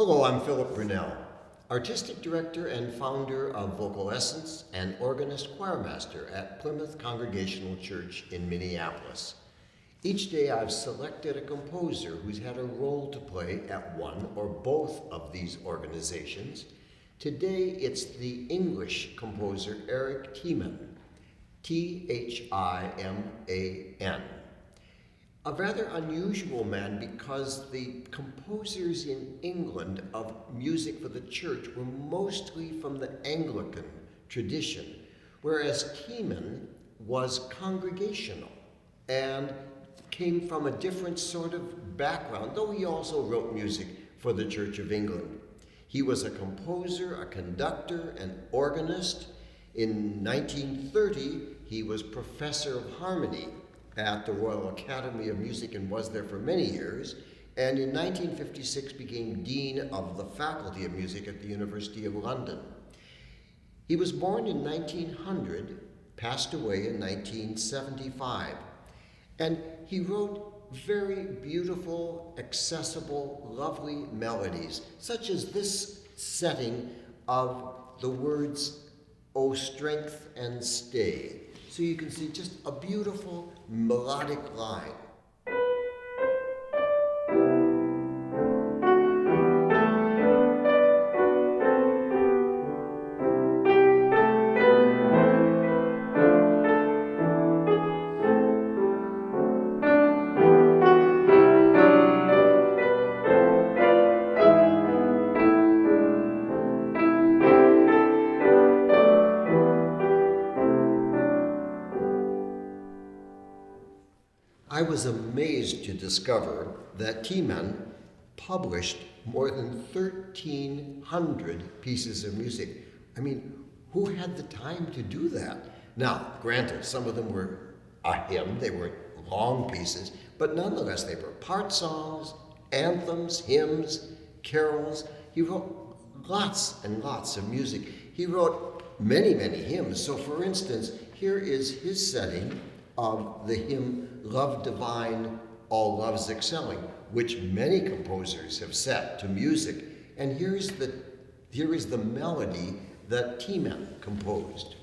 Hello, I'm Philip Brunelle, Artistic Director and founder of Vocal Essence and organist choirmaster at Plymouth Congregational Church in Minneapolis. Each day I've selected a composer who's had a role to play at one or both of these organizations. Today it's the English composer Eric Thiman, Thiman. A rather unusual man because the composers in England of music for the church were mostly from the Anglican tradition, whereas Thiman was congregational and came from a different sort of background, though he also wrote music for the Church of England. He was a composer, a conductor, an organist. In 1930, he was professor of harmony at the Royal Academy of Music and was there for many years, and in 1956 became Dean of the Faculty of Music at the University of London. He was born in 1900, passed away in 1975, and he wrote very beautiful, accessible, lovely melodies, such as this setting of the words, "O strength and stay." So you can see just a beautiful melodic line. I was amazed to discover that Thiman published more than 1,300 pieces of music. I mean, who had the time to do that? Now, granted, some of them were a hymn, they weren't long pieces, but nonetheless, they were part songs, anthems, hymns, carols. He wrote lots and lots of music. He wrote many, many hymns. So for instance, here is his setting of the hymn Love Divine, All Loves Excelling, which many composers have set to music. And here is the melody that Thiman composed.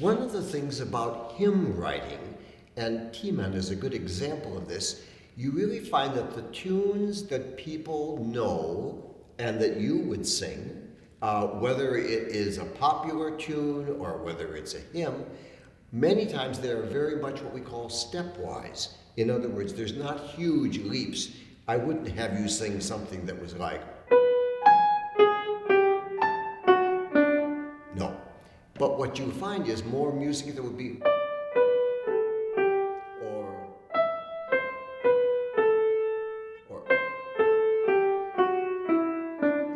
One of the things about hymn writing, and Thiman is a good example of this, you really find that the tunes that people know and that you would sing, whether it is a popular tune or whether it's a hymn, many times they're very much what we call stepwise. In other words, there's not huge leaps. I wouldn't have you sing something that was like, no. But what you find is more music that would be, or,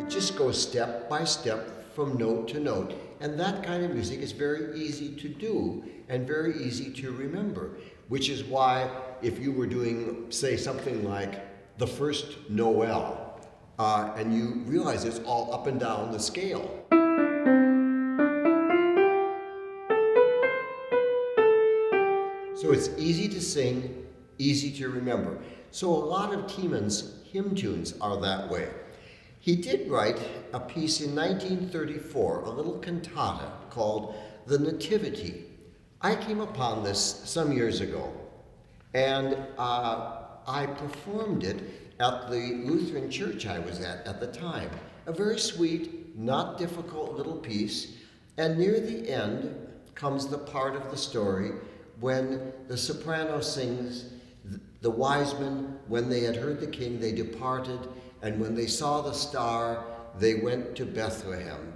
it just goes step by step from note to note. And that kind of music is very easy to do and very easy to remember, which is why if you were doing, say, something like the first Noel, and you realize it's all up and down the scale. So it's easy to sing, easy to remember. So a lot of Thiman's hymn tunes are that way. He did write a piece in 1934, a little cantata called The Nativity. I came upon this some years ago, and I performed it at the Lutheran church I was at the time. A very sweet, not difficult little piece. And near the end comes the part of the story when the soprano sings, "The wise men, when they had heard the king, they departed, and when they saw the star, they went to Bethlehem,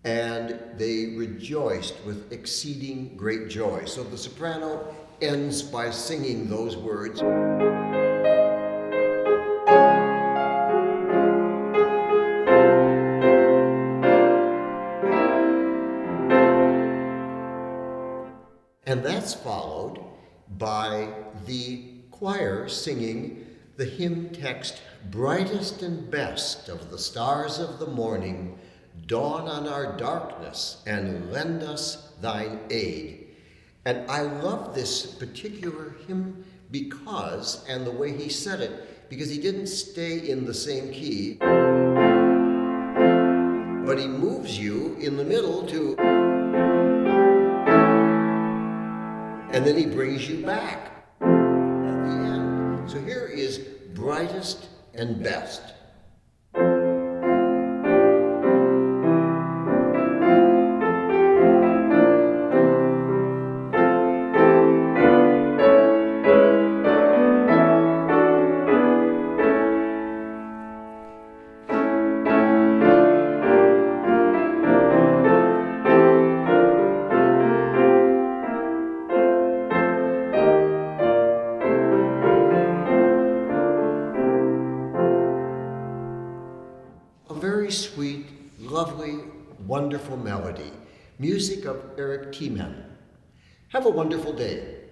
and they rejoiced with exceeding great joy." So the soprano ends by singing those words. And that's followed by the choir singing the hymn text, "Brightest and best of the stars of the morning, dawn on our darkness and lend us thine aid." And I love this particular hymn because, and the way he said it, because he didn't stay in the same key, but he moves you in the middle to, and then he brings you back at the end. So here is brightest and best. Very sweet, lovely, wonderful melody. Music of Thiman. Have a wonderful day.